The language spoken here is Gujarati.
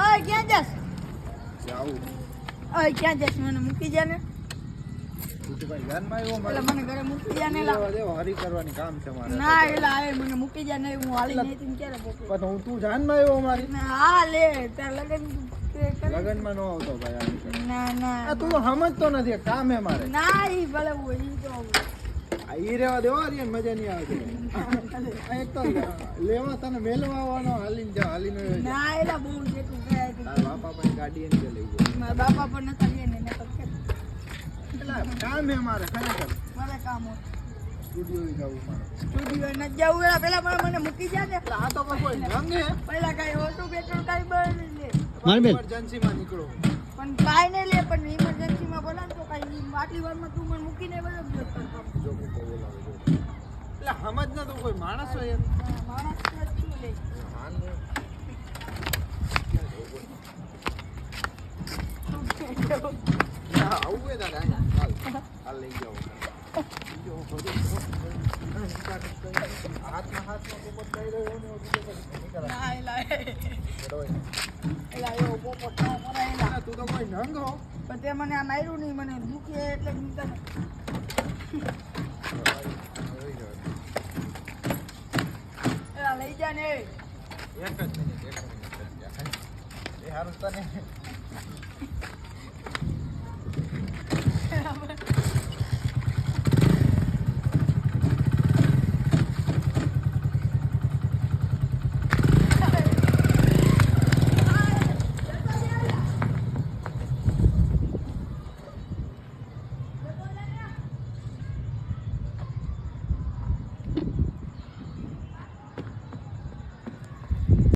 ઓય ક્યાં જાસ? આવું ઓય ક્યાં જાસ? મને મૂકી જા ને. તું તો ભાઈ ધ્યાનમાં આવ્યો મારે. એટલે મને ઘરે મૂકી જા ને લા. દેવો હરી કરવાની કામ છે મારે. ના એલા આવે મને મૂકી જા ને હું હાલી નહીં તીન ક્યારે બોકે. પણ હું તું ધ્યાનમાં આવ્યો મારી. ના હા લે તાર લગન લગનમાં નો આવતો ભાઈ આ. ના ના તું તો સમજતો નથી કામ હે મારે. ના ઈ ભલે હોય ઈ તો આ ઈ રેવા દેવા રે મજા નહીં આવે. એક તો લેવા તને મેલવા આવવાનો હાલીને જા હાલીને. ના એલા બહુ જેટલું ગયા તારા બાપા પણ ગાડી એને લઈ જાય. મારા બાપા પણ નતા લે ને નતા કે એટલે કામ હે મારે ખરેખર. મારે કામ હોય સ્ટુડિયો જવું મારે. સ્ટુડિયો ન જાવું એલા પેલા મને મૂકી જા ને. એટલે આ તો કોઈ રંગ હે. પેલા કઈ ઓટો પેટ્રોલ કઈ બળ લે ઇમરજન્સી માં નીકળો. પણ કાઈ નહીં લે પણ ઇમરજન્સી માં બોલા તો કઈ આટલી વારમાં તું મને મૂકીને બરાબર જો મૂકો બોલાવો જો. એટલે સમજ ના તું કોઈ માણસ હોય એમ. માણસ તો શું લે આવું હોય દાદા હાલ લઈ જાઓ. હાથમાં પોપટ લઈ રહ્યો ને ના એલા એલા એવો પોપટ ના કરાયેલા તું તો કોઈ નંગ હો. પણ તે મને આ માર્યું નહીં મને દુખે એટલે જ નીકળે એલા લઈ જા ને એક જ મિનિટ એ હારું તને